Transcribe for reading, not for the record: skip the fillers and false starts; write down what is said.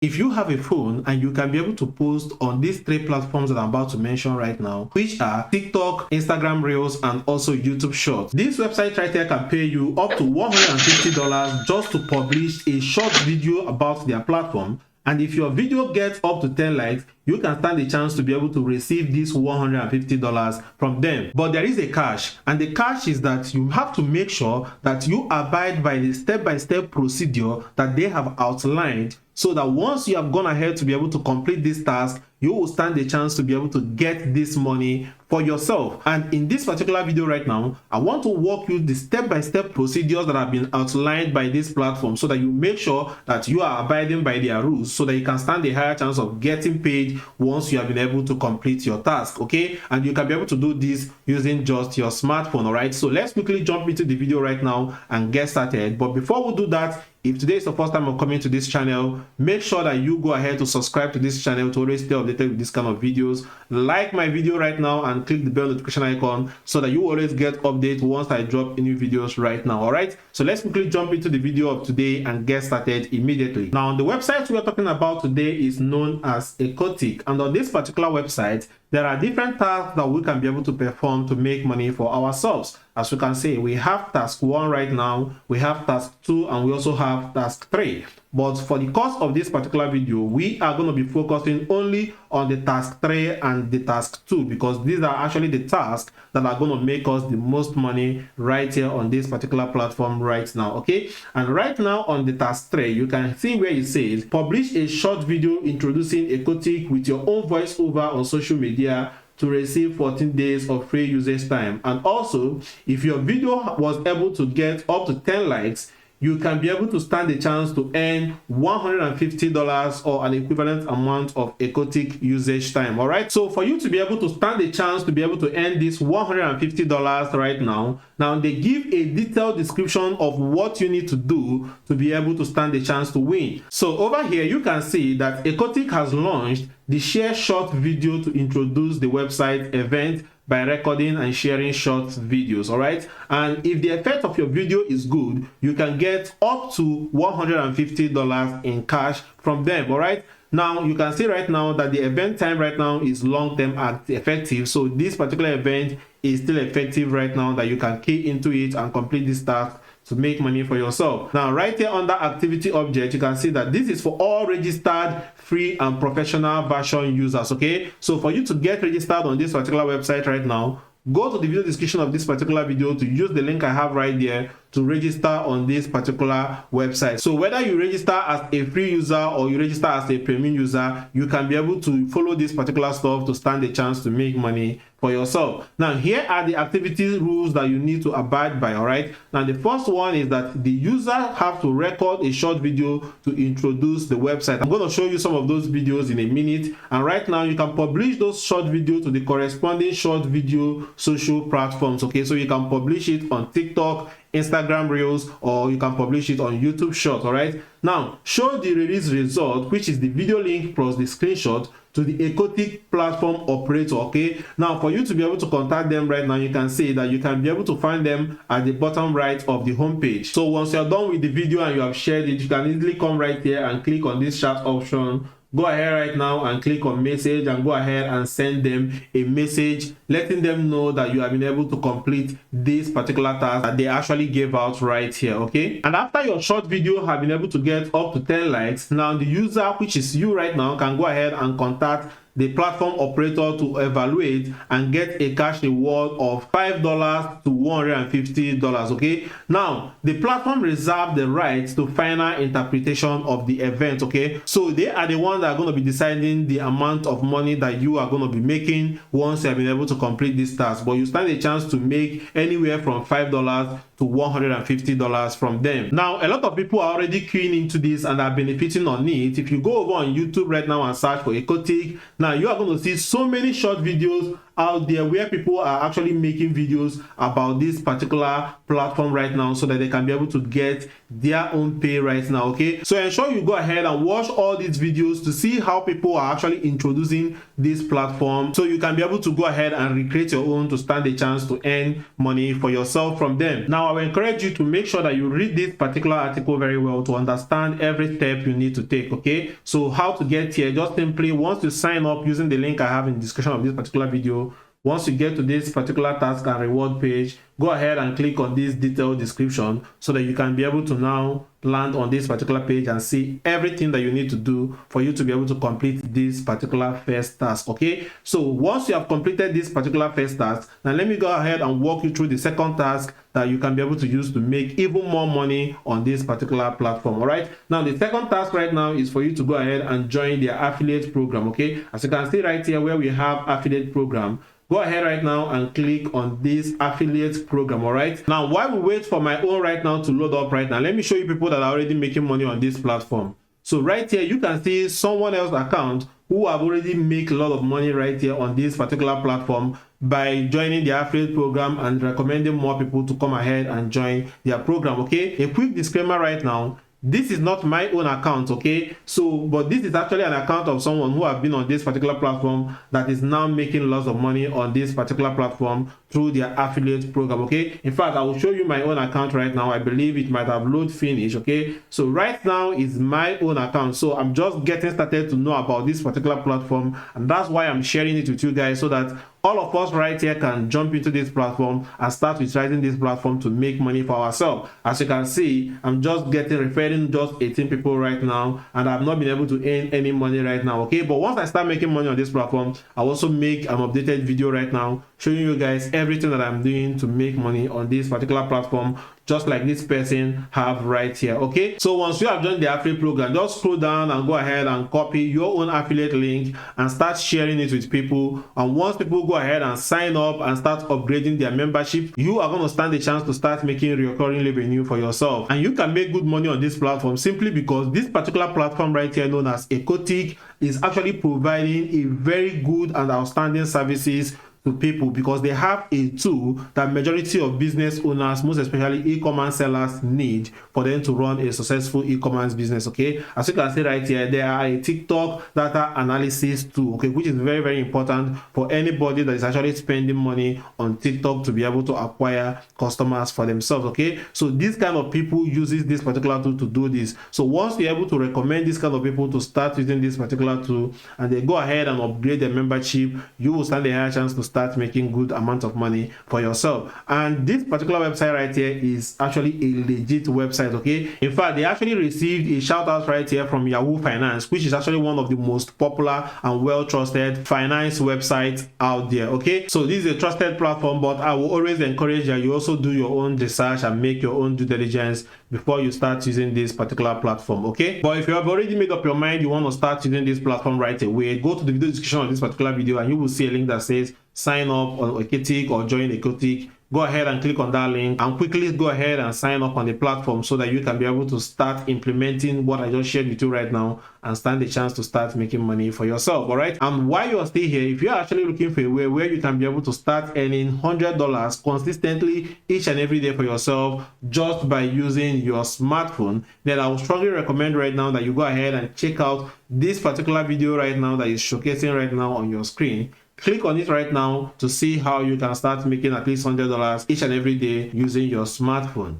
If you have a phone and you can be able to post on these 3 platforms that I'm about to mention right now, which are TikTok, Instagram Reels, and also YouTube Shorts. This website right here can pay you up to $150 just to publish a short video about their platform. And if your video gets up to 10 likes, you can stand a chance to be able to receive this $150 from them. But there is a catch, and the catch is that you have to make sure that you abide by the step-by-step procedure that they have outlined, so that once you have gone ahead to be able to complete this task, you will stand a chance to be able to get this money for yourself. And in this particular video right now, I want to walk you the step-by-step procedures that have been outlined by this platform, so that you make sure that you are abiding by their rules, so that you can stand a higher chance of getting paid once you have been able to complete your task. Okay, and you can be able to do this using just your smartphone. All right, so let's quickly jump into the video right now and get started. But before we do that, if today is the first time of coming to this channel, make sure that you go ahead to subscribe to this channel to always stay updated with this kind of videos. Like my video right now and click the bell notification icon so that you always get updates once I drop new videos right now. All right, so let's quickly jump into the video of today and get started immediately. Now, the website we are talking about today is known as Echotik, and on this particular website, there are different tasks that we can be able to perform to make money for ourselves. As you can see, we have task 1 right now, we have task 2, and we also have task 3. But for the course of this particular video, we are going to be focusing only on the task 3 and the task 2, because these are actually the tasks that are going to make us the most money right here on this particular platform right now. Okay, and right now on the task 3, you can see where it says publish a short video introducing Echotik with your own voiceover on social media to receive 14 days of free usage time. And also, if your video was able to get up to 10 likes, you can be able to stand a chance to earn $150 or an equivalent amount of Echotik usage time. All right, so for you to be able to stand a chance to be able to earn this $150 right now, they give a detailed description of what you need to do to be able to stand a chance to win. So over here, you can see that Echotik has launched the share short video to introduce the website event by recording and sharing short videos. All right, and if the effect of your video is good, you can get up to $150 in cash from them. All right, now you can see right now that the event time right now is long-term effective, so this particular event is still effective right now, that you can key into it and complete this task to make money for yourself. Now right here under activity object, you can see that this is for all registered free and professional version users. Okay, so for you to get registered on this particular website right now, go to the video description of this particular video to use the link I have right there to register on this particular website. So whether you register as a free user or you register as a premium user, you can be able to follow this particular stuff to stand a chance to make money for yourself. Now here are the activity rules that you need to abide by. All right, now the first one is that the user have to record a short video to introduce the website. I'm going to show you some of those videos in a minute, and right now you can publish those short videos to the corresponding short video social platforms. Okay, so you can publish it on TikTok, Instagram Reels, or you can publish it on YouTube Shorts. All right, now show the release result, which is the video link plus the screenshot, to the Echotik platform operator. Okay, now for you to be able to contact them right now, you can see that you can be able to find them at the bottom right of the home page. So once you're done with the video and you have shared it, you can easily come right here and click on this chat option. Go ahead right now and click on message and go ahead and send them a message letting them know that you have been able to complete this particular task that they actually gave out right here. Okay, and after your short video have been able to get up to 10 likes, now the user, which is you right now, can go ahead and contact the platform operator to evaluate and get a cash reward of $5 to $150. Okay, now the platform reserve the right to final interpretation of the event. Okay, so they are the ones that are going to be deciding the amount of money that you are going to be making once you have been able to complete this task, but you stand a chance to make anywhere from $5 to $150 from them. Now a lot of people are already queuing into this and are benefiting on it. If you go over on YouTube right now and search for Echotik, now you are going to see so many short videos out there where people are actually making videos about this particular platform right now so that they can be able to get their own pay right now. Okay, so ensure you go ahead and watch all these videos to see how people are actually introducing this platform, so you can be able to go ahead and recreate your own to stand a chance to earn money for yourself from them. Now I will encourage you to make sure that you read this particular article very well to understand every step you need to take. Okay, so how to get here? Just simply, once you sign up using the link I have in the description of this particular video, once you get to this particular task and reward page, go ahead and click on this detailed description so that you can be able to now land on this particular page and see everything that you need to do for you to be able to complete this particular first task. Okay, so once you have completed this particular first task, now let me go ahead and walk you through the second task that you can be able to use to make even more money on this particular platform. All right, now the second task right now is for you to go ahead and join their affiliate program. Okay, as you can see right here where we have affiliate program, go ahead right now and click on this affiliate program. All right, now while we wait for my own right now to load up right now, let me show you people that are already making money on this platform. So right here you can see someone else's account who have already make a lot of money right here on this particular platform by joining the affiliate program and recommending more people to come ahead and join their program. Okay, a quick disclaimer right now, this is not my own account. Okay, so but this is actually an account of someone who have been on this particular platform that is now making lots of money on this particular platform through their affiliate program. Okay, in fact I will show you my own account right now. I believe it might have load finished. Okay, so right now is my own account, so I'm just getting started to know about this particular platform, and that's why I'm sharing it with you guys, so that all of us right here can jump into this platform and start utilizing this platform to make money for ourselves. As you can see, I'm just referring just 18 people right now, and I've not been able to earn any money right now. Okay, but once I start making money on this platform, I'll also make an updated video right now showing you guys everything that I'm doing to make money on this particular platform, just like this person have right here. Okay, so once you have joined the affiliate program, just scroll down and go ahead and copy your own affiliate link and start sharing it with people. And once people go ahead and sign up and start upgrading their membership, you are going to stand a chance to start making recurring revenue for yourself. And you can make good money on this platform simply because this particular platform right here, known as Echotik, is actually providing a very good and outstanding services to people, because they have a tool that majority of business owners, most especially e-commerce sellers, need for them to run a successful e-commerce business. Okay, as you can see right here, they are a TikTok data analysis tool, okay, which is very, very important for anybody that is actually spending money on TikTok to be able to acquire customers for themselves. Okay, so this kind of people uses this particular tool to do this. So once you're able to recommend this kind of people to start using this particular tool and they go ahead and upgrade their membership, you will stand a higher chance to start making good amount of money for yourself. And this particular website right here is actually a legit website. Okay, in fact they actually received a shout out right here from Iyooh Finance, which is actually one of the most popular and well trusted finance websites out there. Okay, so this is a trusted platform, but I will always encourage that you also do your own research and make your own due diligence before you start using this particular platform. Okay, but if you have already made up your mind you want to start using this platform right away, go to the video description of this particular video and you will see a link that says sign up on Echotik or join Echotik. Go ahead and click on that link and quickly go ahead and sign up on the platform so that you can be able to start implementing what I just shared with you right now and stand a chance to start making money for yourself. All right, and while you're still here, if you're actually looking for a way where you can be able to start earning $100 consistently each and every day for yourself just by using your smartphone, then I would strongly recommend right now that you go ahead and check out this particular video right now that is showcasing right now on your screen. Click on it right now to see how you can start making at least $100 each and every day using your smartphone.